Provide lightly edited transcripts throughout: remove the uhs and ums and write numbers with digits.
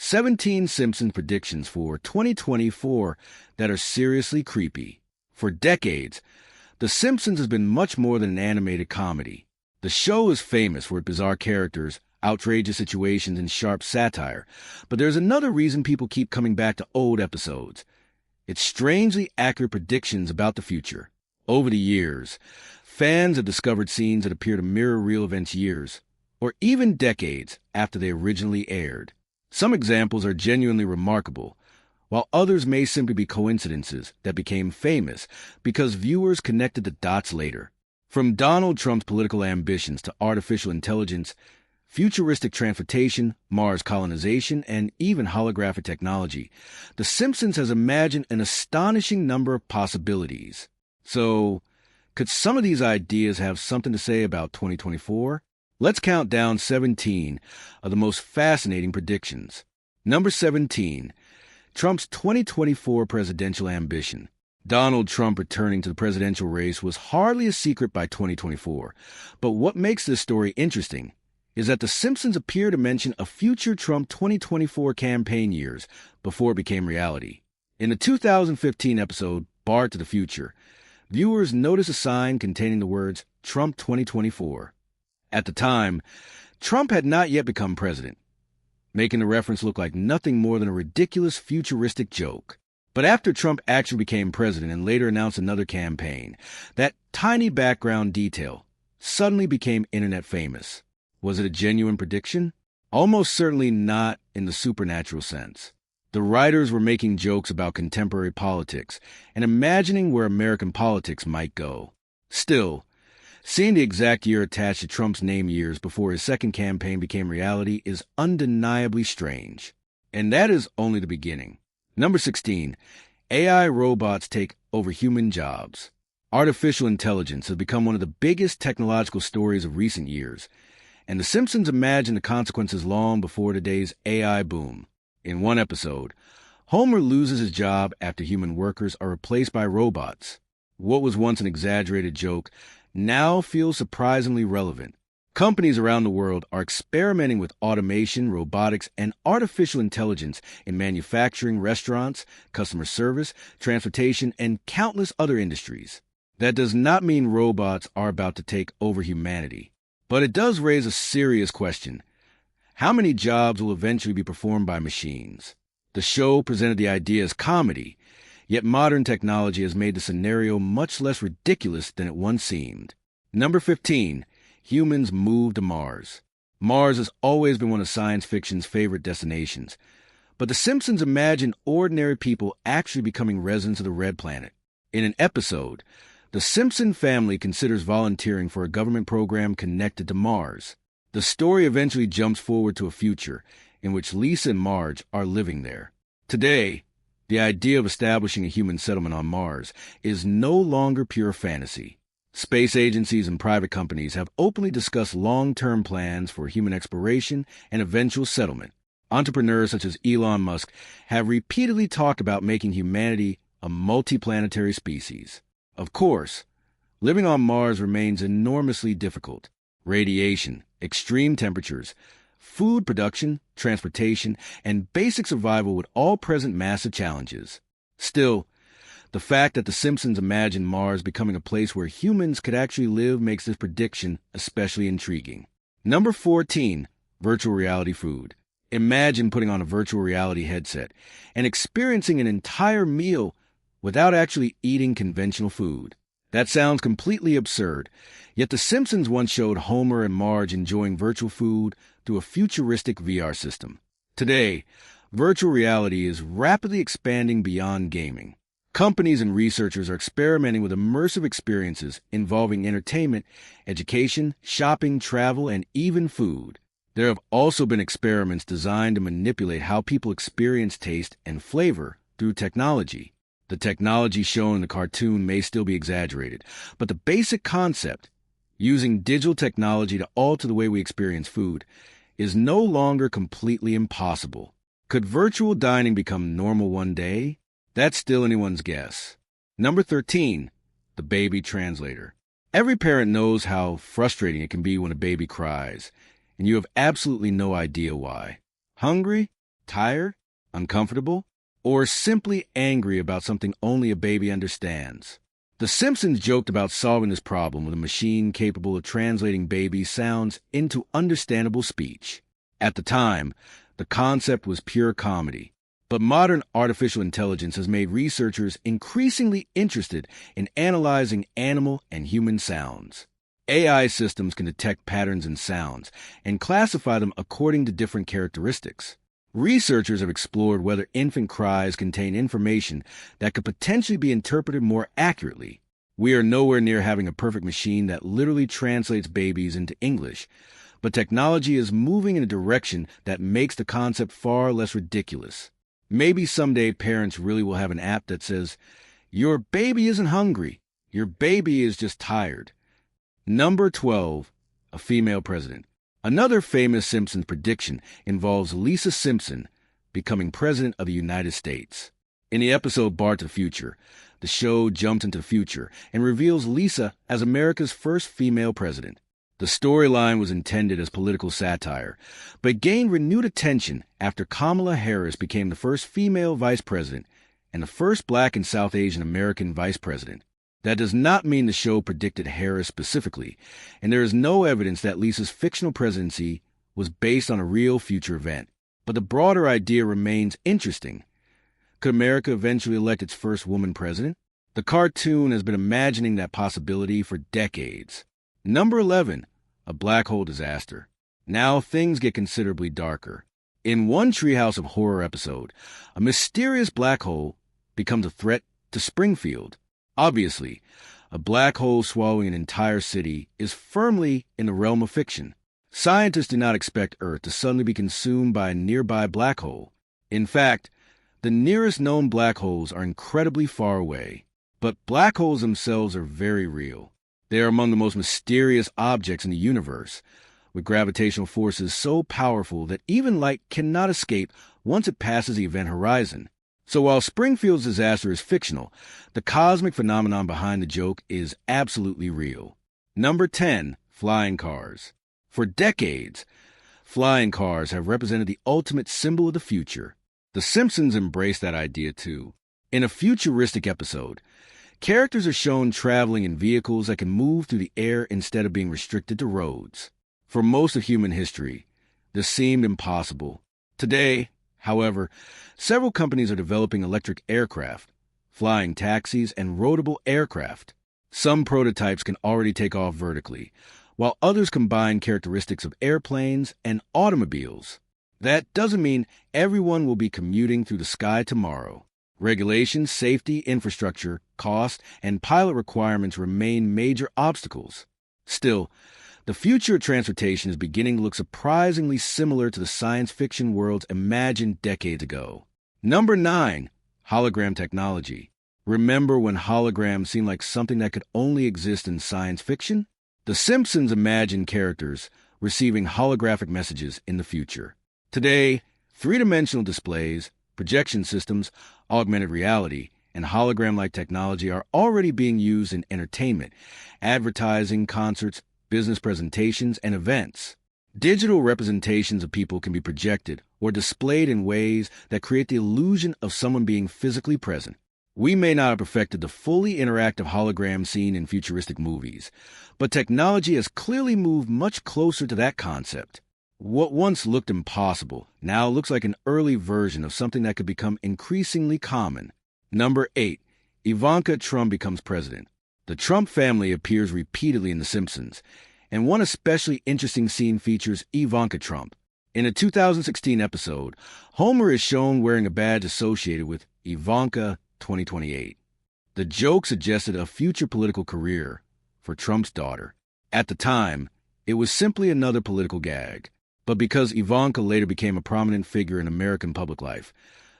17 Simpsons predictions for 2024 that are seriously creepy. For decades, The Simpsons has been much more than an animated comedy. The show is famous for its bizarre characters, outrageous situations, and sharp satire, but there's another reason people keep coming back to old episodes. It's strangely accurate predictions about the future. Over the years, fans have discovered scenes that appear to mirror real events years, or even decades after they originally aired. Some examples are genuinely remarkable, while others may simply be coincidences that became famous because viewers connected the dots later. From Donald Trump's political ambitions to artificial intelligence, futuristic transportation, Mars colonization, and even holographic technology, The Simpsons has imagined an astonishing number of possibilities. So, could some of these ideas have something to say about 2024? Let's count down 17 of the most fascinating predictions. Number 17, Trump's 2024 presidential ambition. Donald Trump returning to the presidential race was hardly a secret by 2024, but what makes this story interesting is that The Simpsons appear to mention a future Trump 2024 campaign years before it became reality. In the 2015 episode, Bar to the Future, viewers notice a sign containing the words Trump 2024. At the time, Trump had not yet become president, making the reference look like nothing more than a ridiculous futuristic joke. But after Trump actually became president and later announced another campaign, that tiny background detail suddenly became internet famous. Was it a genuine prediction? Almost certainly not in the supernatural sense. The writers were making jokes about contemporary politics and imagining where American politics might go. Still, seeing the exact year attached to Trump's name years before his second campaign became reality is undeniably strange. And that is only the beginning. Number 16, AI robots take over human jobs. Artificial intelligence has become one of the biggest technological stories of recent years, and The Simpsons imagined the consequences long before today's AI boom. In one episode, Homer loses his job after human workers are replaced by robots. What was once an exaggerated joke now feels surprisingly relevant. Companies around the world are experimenting with automation, robotics, and artificial intelligence in manufacturing, restaurants, customer service, transportation, and countless other industries. That does not mean robots are about to take over humanity, but it does raise a serious question. How many jobs will eventually be performed by machines? The show presented the idea as comedy, yet modern technology has made the scenario much less ridiculous than it once seemed. Number 15, humans move to Mars. Mars has always been one of science fiction's favorite destinations, but The Simpsons imagined ordinary people actually becoming residents of the Red Planet. In an episode, the Simpson family considers volunteering for a government program connected to Mars. The story eventually jumps forward to a future in which Lisa and Marge are living there. Today, the idea of establishing a human settlement on Mars is no longer pure fantasy. Space agencies and private companies have openly discussed long-term plans for human exploration and eventual settlement. Entrepreneurs such as Elon Musk have repeatedly talked about making humanity a multiplanetary species. Of course, living on Mars remains enormously difficult. Radiation, extreme temperatures, food production, transportation, and basic survival would all present massive challenges. Still, the fact that The Simpsons imagined Mars becoming a place where humans could actually live makes this prediction especially intriguing. Number 14, virtual reality food. Imagine putting on a virtual reality headset and experiencing an entire meal without actually eating conventional food. That sounds completely absurd, yet The Simpsons once showed Homer and Marge enjoying virtual food through a futuristic VR system. Today, virtual reality is rapidly expanding beyond gaming. Companies and researchers are experimenting with immersive experiences involving entertainment, education, shopping, travel, and even food. There have also been experiments designed to manipulate how people experience taste and flavor through technology. The technology shown in the cartoon may still be exaggerated, but the basic concept, using digital technology to alter the way we experience food, is no longer completely impossible. Could virtual dining become normal one day? That's still anyone's guess. Number 13, the baby translator. Every parent knows how frustrating it can be when a baby cries, and you have absolutely no idea why. Hungry? tired, uncomfortable, or simply angry about something only a baby understands. The Simpsons joked about solving this problem with a machine capable of translating baby sounds into understandable speech. At the time, the concept was pure comedy. But modern artificial intelligence has made researchers increasingly interested in analyzing animal and human sounds. AI systems can detect patterns in sounds and classify them according to different characteristics. Researchers have explored whether infant cries contain information that could potentially be interpreted more accurately. We are nowhere near having a perfect machine that literally translates babies into English, but technology is moving in a direction that makes the concept far less ridiculous. Maybe someday parents really will have an app that says, "Your baby isn't hungry. Your baby is just tired." Number 12, a female president. Another famous Simpsons prediction involves Lisa Simpson becoming president of the United States. In the episode Bart to the Future, the show jumps into the future and reveals Lisa as America's first female president. The storyline was intended as political satire, but gained renewed attention after Kamala Harris became the first female vice president and the first Black and South Asian American vice president. That does not mean the show predicted Harris specifically, and there is no evidence that Lisa's fictional presidency was based on a real future event. But the broader idea remains interesting. Could America eventually elect its first woman president? The cartoon has been imagining that possibility for decades. Number 11, a black hole disaster. Now things get considerably darker. In one Treehouse of Horror episode, a mysterious black hole becomes a threat to Springfield. Obviously, a black hole swallowing an entire city is firmly in the realm of fiction. Scientists do not expect Earth to suddenly be consumed by a nearby black hole. In fact, the nearest known black holes are incredibly far away. But black holes themselves are very real. They are among the most mysterious objects in the universe, with gravitational forces so powerful that even light cannot escape once it passes the event horizon. So while Springfield's disaster is fictional, the cosmic phenomenon behind the joke is absolutely real. Number 10, flying cars. For decades, flying cars have represented the ultimate symbol of the future. The Simpsons embraced that idea too. In a futuristic episode, characters are shown traveling in vehicles that can move through the air instead of being restricted to roads. For most of human history, this seemed impossible. Today, however, several companies are developing electric aircraft, flying taxis, and roadable aircraft. Some prototypes can already take off vertically, while others combine characteristics of airplanes and automobiles. That doesn't mean everyone will be commuting through the sky tomorrow. Regulations, safety, infrastructure, cost, and pilot requirements remain major obstacles. Still, the future of transportation is beginning to look surprisingly similar to the science fiction worlds imagined decades ago. Number 9, hologram technology. Remember when holograms seemed like something that could only exist in science fiction? The Simpsons imagined characters receiving holographic messages in the future. Today, three-dimensional displays, projection systems, augmented reality, and hologram-like technology are already being used in entertainment, advertising, concerts, business presentations, and events. Digital representations of people can be projected or displayed in ways that create the illusion of someone being physically present. We may not have perfected the fully interactive hologram seen in futuristic movies, but technology has clearly moved much closer to that concept. What once looked impossible now looks like an early version of something that could become increasingly common. Number 8, Ivanka Trump becomes president. The Trump family appears repeatedly in The Simpsons, and one especially interesting scene features Ivanka Trump. In a 2016 episode, Homer is shown wearing a badge associated with Ivanka 2028. The joke suggested a future political career for Trump's daughter. At the time, it was simply another political gag. But because Ivanka later became a prominent figure in American public life,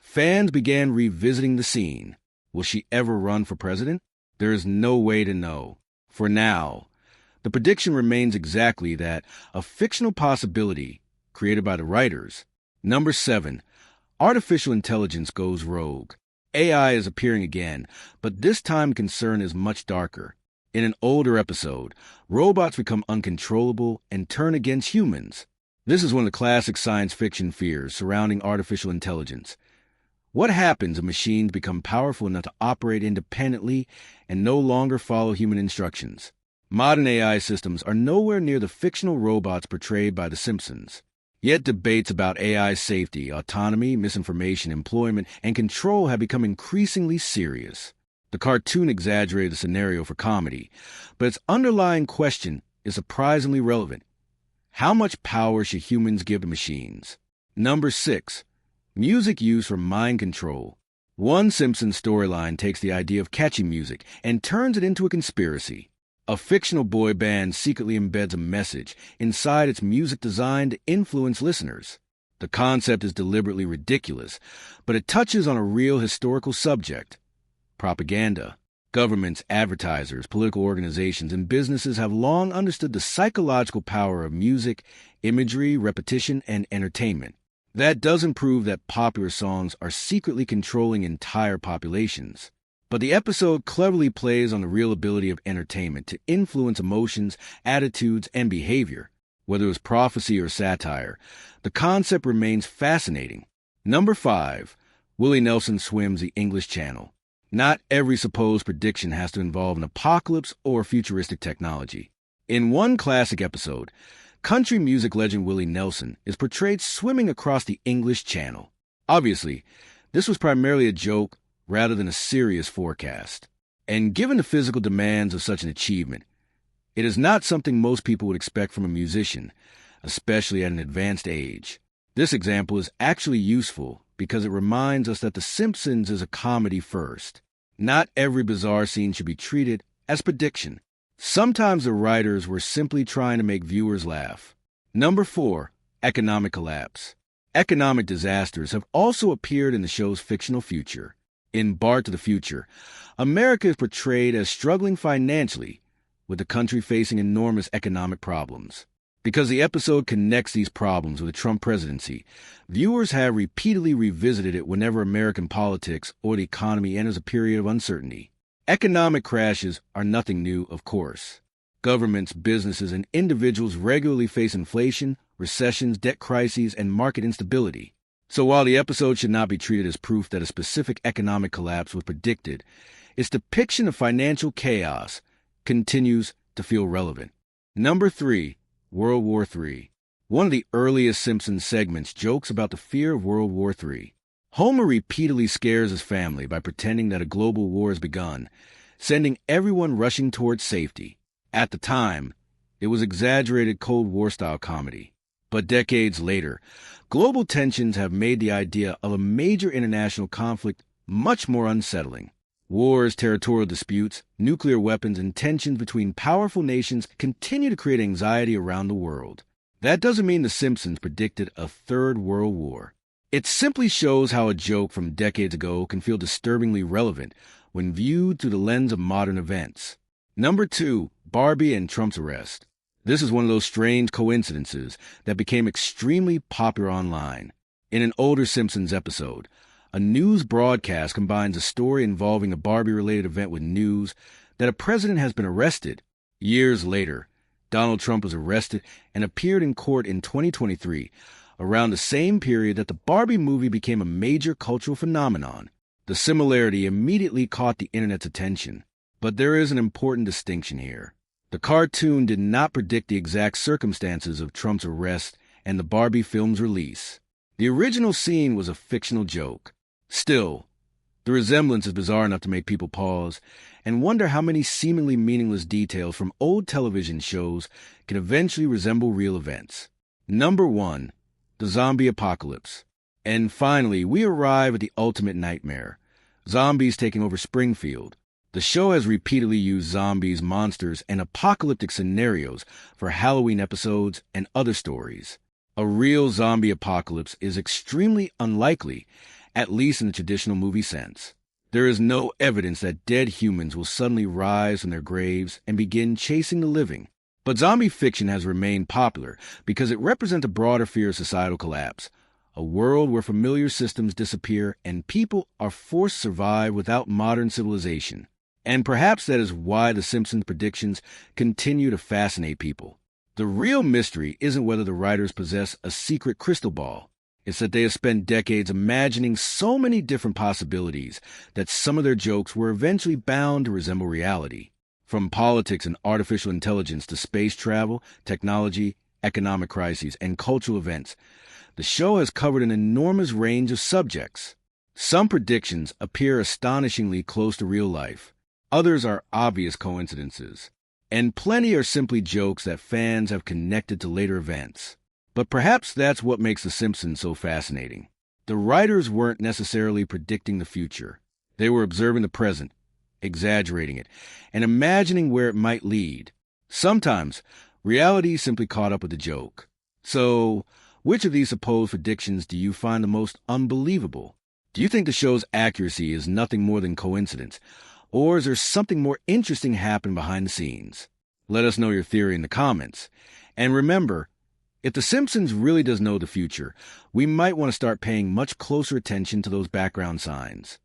fans began revisiting the scene. Will she ever run for president? There is no way to know. For now, the prediction remains exactly that, a fictional possibility created by the writers. Number 7, artificial intelligence goes rogue. AI is appearing again, but this time the concern is much darker. In an older episode, robots become uncontrollable and turn against humans. This is one of the classic science fiction fears surrounding artificial intelligence. What happens if machines become powerful enough to operate independently and no longer follow human instructions? Modern AI systems are nowhere near the fictional robots portrayed by The Simpsons. Yet debates about AI safety, autonomy, misinformation, employment, and control have become increasingly serious. The cartoon exaggerated the scenario for comedy, but its underlying question is surprisingly relevant. How much power should humans give to machines? Number 6. Music used for mind control. One Simpsons storyline takes the idea of catchy music and turns it into a conspiracy. A fictional boy band secretly embeds a message inside its music designed to influence listeners. The concept is deliberately ridiculous, but it touches on a real historical subject: propaganda. Governments, advertisers, political organizations, and businesses have long understood the psychological power of music, imagery, repetition, and entertainment. That doesn't prove that popular songs are secretly controlling entire populations. But the episode cleverly plays on the real ability of entertainment to influence emotions, attitudes, and behavior. Whether it was prophecy or satire, the concept remains fascinating. Number 5. Willie Nelson swims the English Channel. Not every supposed prediction has to involve an apocalypse or futuristic technology. In one classic episode, country music legend Willie Nelson is portrayed swimming across the English Channel. Obviously, this was primarily a joke rather than a serious forecast. And given the physical demands of such an achievement, it is not something most people would expect from a musician, especially at an advanced age. This example is actually useful because it reminds us that The Simpsons is a comedy first. Not every bizarre scene should be treated as prediction. Sometimes the writers were simply trying to make viewers laugh. Number 4. Economic collapse. Economic disasters have also appeared in the show's fictional future. In Bart to the Future, America is portrayed as struggling financially, with the country facing enormous economic problems. Because the episode connects these problems with the Trump presidency, viewers have repeatedly revisited it whenever American politics or the economy enters a period of uncertainty. Economic crashes are nothing new, of course. Governments, businesses, and individuals regularly face inflation, recessions, debt crises, and market instability. So while the episode should not be treated as proof that a specific economic collapse was predicted, its depiction of financial chaos continues to feel relevant. Number 3. World War III. One of the earliest Simpsons segments jokes about the fear of World War III. Homer repeatedly scares his family by pretending that a global war has begun, sending everyone rushing towards safety. At the time, it was exaggerated Cold War-style comedy. But decades later, global tensions have made the idea of a major international conflict much more unsettling. Wars, territorial disputes, nuclear weapons, and tensions between powerful nations continue to create anxiety around the world. That doesn't mean The Simpsons predicted a third world war. It simply shows how a joke from decades ago can feel disturbingly relevant when viewed through the lens of modern events. Number 2. Barbie and Trump's arrest. This is one of those strange coincidences that became extremely popular online. In an older Simpsons episode, a news broadcast combines a story involving a Barbie-related event with news that a president has been arrested. Years later, Donald Trump was arrested and appeared in court in 2023, around the same period that the Barbie movie became a major cultural phenomenon. The similarity immediately caught the internet's attention. But there is an important distinction here. The cartoon did not predict the exact circumstances of Trump's arrest and the Barbie film's release. The original scene was a fictional joke. Still, the resemblance is bizarre enough to make people pause and wonder how many seemingly meaningless details from old television shows can eventually resemble real events. Number 1. The zombie apocalypse. And finally, we arrive at the ultimate nightmare: zombies taking over Springfield. The show has repeatedly used zombies, monsters, and apocalyptic scenarios for Halloween episodes and other stories. A real zombie apocalypse is extremely unlikely, at least in the traditional movie sense. There is no evidence that dead humans will suddenly rise from their graves and begin chasing the living. But zombie fiction has remained popular because it represents a broader fear of societal collapse, a world where familiar systems disappear and people are forced to survive without modern civilization. And perhaps that is why The Simpsons predictions continue to fascinate people. The real mystery isn't whether the writers possess a secret crystal ball. It's that they have spent decades imagining so many different possibilities that some of their jokes were eventually bound to resemble reality. From politics and artificial intelligence to space travel, technology, economic crises, and cultural events, the show has covered an enormous range of subjects. Some predictions appear astonishingly close to real life. Others are obvious coincidences. And plenty are simply jokes that fans have connected to later events. But perhaps that's what makes The Simpsons so fascinating. The writers weren't necessarily predicting the future. They were observing the present, exaggerating it, and imagining where it might lead. Sometimes, reality simply caught up with the joke. So, which of these supposed predictions do you find the most unbelievable? Do you think the show's accuracy is nothing more than coincidence? Or is there something more interesting happening behind the scenes? Let us know your theory in the comments. And remember, if The Simpsons really does know the future, we might want to start paying much closer attention to those background signs.